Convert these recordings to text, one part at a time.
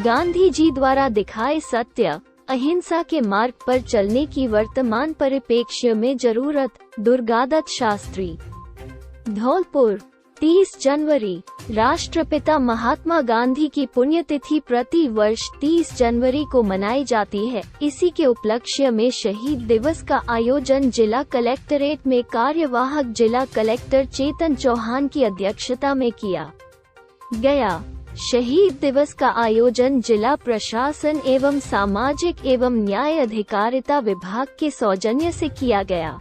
गांधी जी द्वारा दिखाए सत्य अहिंसा के मार्ग पर चलने की वर्तमान परिप्रेक्ष्य में जरूरत। दुर्गादत्त शास्त्री, धौलपुर। 30 जनवरी राष्ट्रपिता महात्मा गांधी की पुण्यतिथि प्रति वर्ष 30 जनवरी को मनाई जाती है। इसी के उपलक्ष्य में शहीद दिवस का आयोजन जिला कलेक्ट्रेट में कार्यवाहक जिला कलेक्टर चेतन चौहान की अध्यक्षता में किया गया। शहीद दिवस का आयोजन जिला प्रशासन एवं सामाजिक एवं न्याय अधिकारिता विभाग के सौजन्य से किया गया।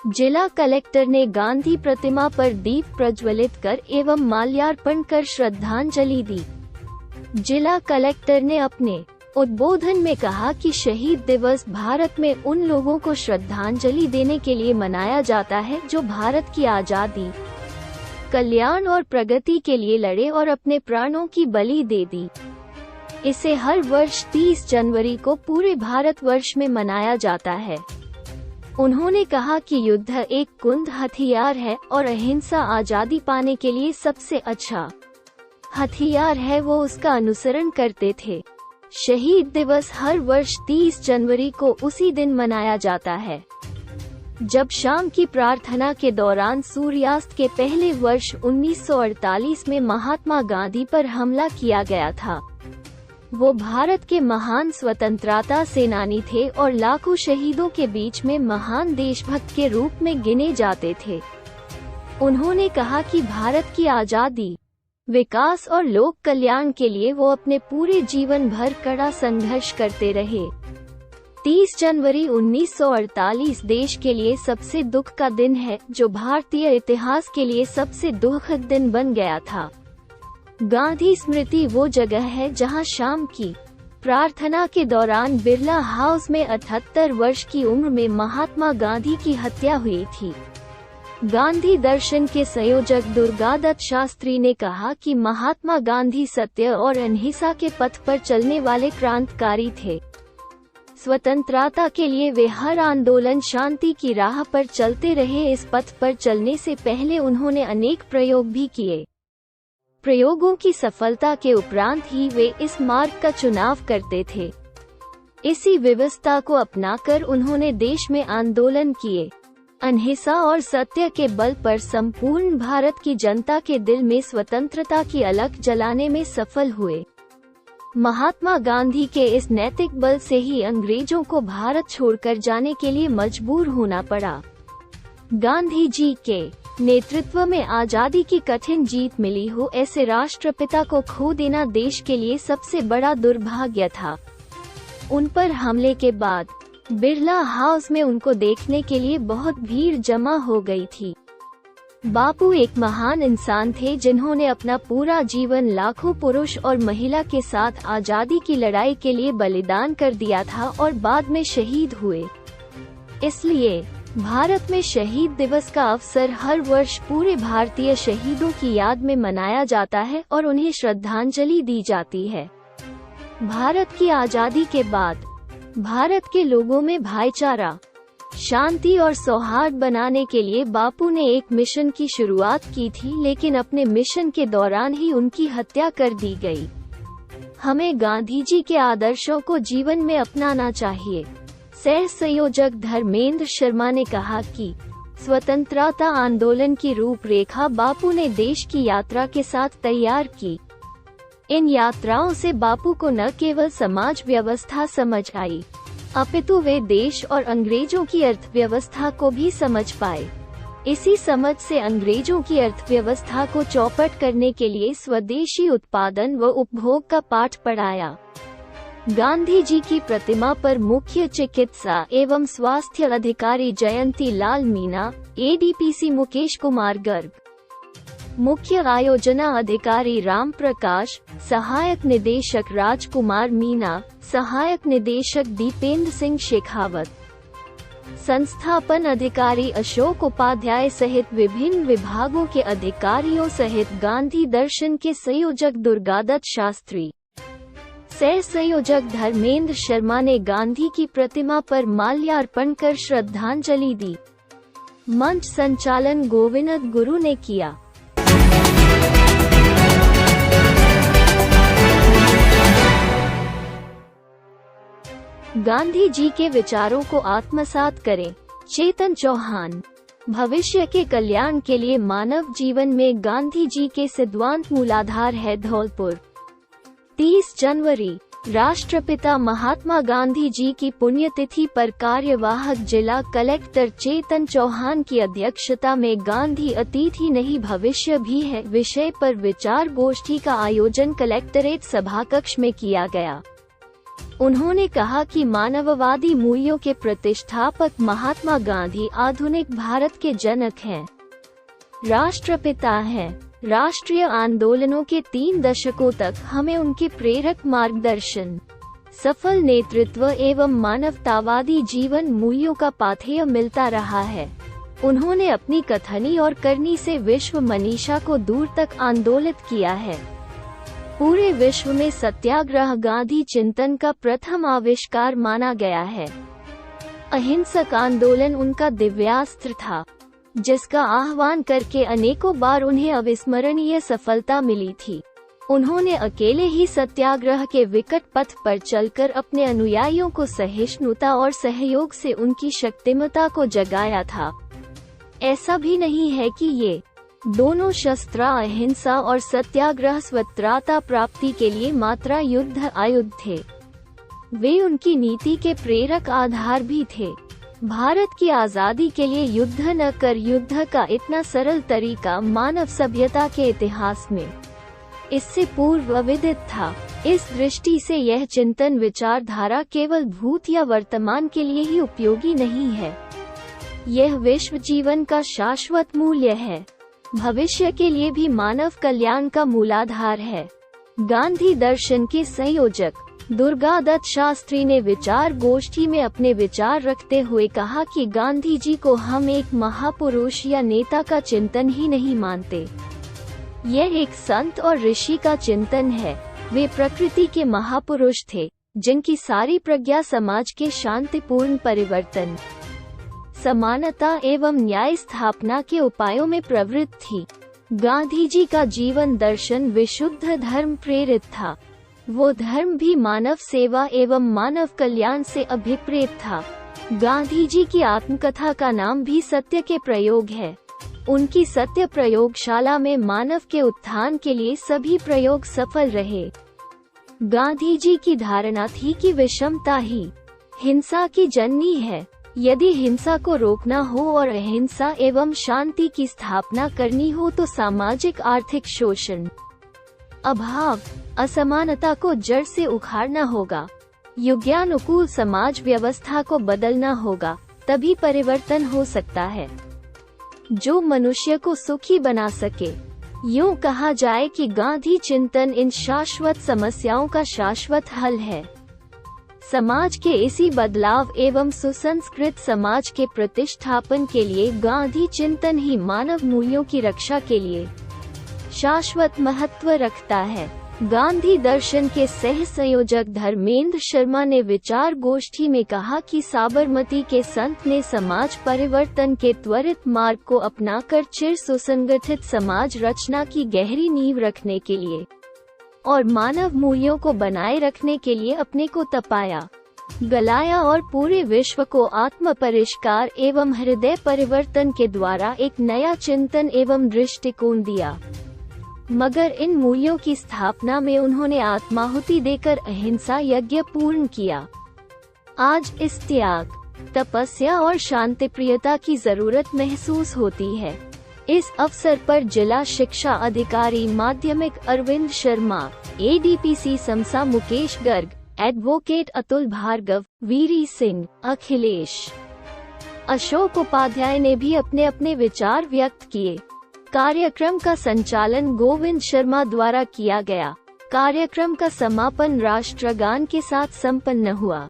जिला कलेक्टर ने गांधी प्रतिमा पर दीप प्रज्वलित कर एवं माल्यार्पण कर श्रद्धांजलि दी। जिला कलेक्टर ने अपने उद्बोधन में कहा कि शहीद दिवस भारत में उन लोगों को श्रद्धांजलि देने के लिए मनाया जाता है जो भारत की आजादी, कल्याण और प्रगति के लिए लड़े और अपने प्राणों की बलि दे दी। इसे हर वर्ष 30 जनवरी को पूरे भारतवर्ष में मनाया जाता है। उन्होंने कहा कि युद्ध एक कुंद हथियार है और अहिंसा आजादी पाने के लिए सबसे अच्छा हथियार है, वो उसका अनुसरण करते थे। शहीद दिवस हर वर्ष 30 जनवरी को उसी दिन मनाया जाता है जब शाम की प्रार्थना के दौरान सूर्यास्त के पहले वर्ष 1948 में महात्मा गांधी पर हमला किया गया था। वो भारत के महान स्वतंत्रता सेनानी थे और लाखों शहीदों के बीच में महान देशभक्त के रूप में गिने जाते थे। उन्होंने कहा कि भारत की आजादी, विकास और लोक कल्याण के लिए वो अपने पूरे जीवन भर कड़ा संघर्ष करते रहे। 30 जनवरी 1948 देश के लिए सबसे दुख का दिन है, जो भारतीय इतिहास के लिए सबसे दुखद दिन बन गया था। गांधी स्मृति वो जगह है जहां शाम की प्रार्थना के दौरान बिरला हाउस में 78 वर्ष की उम्र में महात्मा गांधी की हत्या हुई थी। गांधी दर्शन के संयोजक दुर्गादत्त शास्त्री ने कहा कि महात्मा गांधी सत्य और अहिंसा के पथ पर चलने वाले क्रांतिकारी थे। स्वतंत्रता के लिए वे हर आंदोलन शांति की राह पर चलते रहे। इस पथ पर चलने से पहले उन्होंने अनेक प्रयोग भी किए। प्रयोगों की सफलता के उपरांत ही वे इस मार्ग का चुनाव करते थे। इसी व्यवस्था को अपनाकर उन्होंने देश में आंदोलन किए। अहिंसा और सत्य के बल पर संपूर्ण भारत की जनता के दिल में स्वतंत्रता की अलख जलाने में सफल हुए। महात्मा गांधी के इस नैतिक बल से ही अंग्रेजों को भारत छोड़कर जाने के लिए मजबूर होना पड़ा। गांधी जी के नेतृत्व में आजादी की कठिन जीत मिली हो, ऐसे राष्ट्रपिता को खो देना देश के लिए सबसे बड़ा दुर्भाग्य था। उन पर हमले के बाद बिरला हाउस में उनको देखने के लिए बहुत भीड़ जमा हो गई थी। बापू एक महान इंसान थे जिन्होंने अपना पूरा जीवन लाखों पुरुष और महिला के साथ आजादी की लड़ाई के लिए बलिदान कर दिया था और बाद में शहीद हुए। इसलिए भारत में शहीद दिवस का अवसर हर वर्ष पूरे भारतीय शहीदों की याद में मनाया जाता है और उन्हें श्रद्धांजलि दी जाती है। भारत की आजादी के बाद भारत के लोगों में भाईचारा, शांति और सौहार्द बनाने के लिए बापू ने एक मिशन की शुरुआत की थी, लेकिन अपने मिशन के दौरान ही उनकी हत्या कर दी गई। हमें गांधी जी के आदर्शों को जीवन में अपनाना चाहिए। सह संयोजक धर्मेंद्र शर्मा ने कहा कि स्वतंत्रता आंदोलन की रूपरेखा बापू ने देश की यात्रा के साथ तैयार की। इन यात्राओं से बापू को न केवल समाज व्यवस्था समझ आई, अपितु वे देश और अंग्रेजों की अर्थव्यवस्था को भी समझ पाए। इसी समझ से अंग्रेजों की अर्थव्यवस्था को चौपट करने के लिए स्वदेशी उत्पादन व उपभोग का पाठ पढ़ाया। गांधी जी की प्रतिमा पर मुख्य चिकित्सा एवं स्वास्थ्य अधिकारी जयंती लाल मीना, एडीपीसी मुकेश कुमार गर्ग, मुख्य आयोजना अधिकारी राम प्रकाश, सहायक निदेशक राजकुमार मीना, सहायक निदेशक दीपेंद्र सिंह शेखावत, संस्थापन अधिकारी अशोक उपाध्याय सहित विभिन्न विभागों के अधिकारियों सहित गांधी दर्शन के संयोजक दुर्गादत्त शास्त्री, सह संयोजक धर्मेंद्र शर्मा ने गांधी की प्रतिमा पर माल्यार्पण कर श्रद्धांजलि दी। मंच संचालन गोविंद गुरु ने किया। गांधी जी के विचारों को आत्मसात करें। चेतन चौहान। भविष्य के कल्याण के लिए मानव जीवन में गांधी जी के सिद्धांत मूलाधार है। धौलपुर 30 जनवरी। राष्ट्रपिता महात्मा गांधी जी की पुण्यतिथि पर कार्यवाहक जिला कलेक्टर चेतन चौहान की अध्यक्षता में गांधी अतीत ही नहीं भविष्य भी है विषय पर विचार गोष्ठी का आयोजन कलेक्टरेट सभाकक्ष में किया गया। उन्होंने कहा कि मानववादी मूल्यों के प्रतिष्ठापक महात्मा गांधी आधुनिक भारत के जनक हैं, राष्ट्रपिता हैं। राष्ट्रीय आंदोलनों के 3 दशकों तक हमें उनके प्रेरक मार्गदर्शन, सफल नेतृत्व एवं मानवतावादी जीवन मूल्यों का पाथेय मिलता रहा है। उन्होंने अपनी कथनी और करनी से विश्व मनीषा को दूर तक आंदोलित किया है। पूरे विश्व में सत्याग्रह गांधी चिंतन का प्रथम आविष्कार माना गया है। अहिंसक आंदोलन उनका दिव्यास्त्र था, जिसका आह्वान करके अनेकों बार उन्हें अविस्मरणीय सफलता मिली थी। उन्होंने अकेले ही सत्याग्रह के विकट पथ पर चलकर अपने अनुयायियों को सहिष्णुता और सहयोग से उनकी शक्तिमत्ता को जगाया था। ऐसा भी नहीं है कि ये दोनों शस्त्र अहिंसा और सत्याग्रह स्वतंत्रता प्राप्ति के लिए मात्र युद्ध आयुध थे, वे उनकी नीति के प्रेरक आधार भी थे। भारत की आजादी के लिए युद्ध न कर युद्ध का इतना सरल तरीका मानव सभ्यता के इतिहास में इससे पूर्व अविदित था। इस दृष्टि से यह चिंतन विचारधारा केवल भूत या वर्तमान के लिए ही उपयोगी नहीं है, यह विश्व जीवन का शाश्वत मूल्य है, भविष्य के लिए भी मानव कल्याण का मूलाधार है। गांधी दर्शन के संयोजक दुर्गादत्त शास्त्री ने विचार गोष्ठी में अपने विचार रखते हुए कहा कि गांधी जी को हम एक महापुरुष या नेता का चिंतन ही नहीं मानते, यह एक संत और ऋषि का चिंतन है। वे प्रकृति के महापुरुष थे, जिनकी सारी प्रज्ञा समाज के शांतिपूर्ण परिवर्तन, समानता एवं न्याय स्थापना के उपायों में प्रवृत्त थी। गांधी जी का जीवन दर्शन विशुद्ध धर्म प्रेरित था। वो धर्म भी मानव सेवा एवं मानव कल्याण से अभिप्रेत था। गांधी जी की आत्मकथा का नाम भी सत्य के प्रयोग है। उनकी सत्य प्रयोगशाला में मानव के उत्थान के लिए सभी प्रयोग सफल रहे। गांधी जी की धारणा थी कि विषमता ही हिंसा की जननी है। यदि हिंसा को रोकना हो और अहिंसा एवं शांति की स्थापना करनी हो तो सामाजिक आर्थिक शोषण, अभाव, असमानता को जड़ से उखाड़ना होगा। युगानुकूल समाज व्यवस्था को बदलना होगा, तभी परिवर्तन हो सकता है जो मनुष्य को सुखी बना सके। यूं कहा जाए कि गांधी चिंतन इन शाश्वत समस्याओं का शाश्वत हल है। समाज के इसी बदलाव एवं सुसंस्कृत समाज के प्रतिष्ठापन के लिए गांधी चिंतन ही मानव मूल्यों की रक्षा के लिए शाश्वत महत्व रखता है। गांधी दर्शन के सह संयोजक धर्मेंद्र शर्मा ने विचार गोष्ठी में कहा कि साबरमती के संत ने समाज परिवर्तन के त्वरित मार्ग को अपनाकर चिर सुसंगठित समाज रचना की गहरी नींव रखने के लिए और मानव मूल्यों को बनाए रखने के लिए अपने को तपाया, गलाया और पूरे विश्व को आत्म परिष्कार एवं हृदय परिवर्तन के द्वारा एक नया चिंतन एवं दृष्टिकोण दिया। मगर इन मूल्यों की स्थापना में उन्होंने आत्माहुति देकर अहिंसा यज्ञ पूर्ण किया। आज इस त्याग, तपस्या और शांतिप्रियता की जरूरत महसूस होती है। इस अवसर पर जिला शिक्षा अधिकारी माध्यमिक अरविंद शर्मा, एडीपीसी समसा मुकेश गर्ग, एडवोकेट अतुल भार्गव, वीरी सिंह, अखिलेश, अशोक उपाध्याय ने भी अपने अपने विचार व्यक्त किए। कार्यक्रम का संचालन गोविंद शर्मा द्वारा किया गया। कार्यक्रम का समापन राष्ट्रगान के साथ संपन्न हुआ।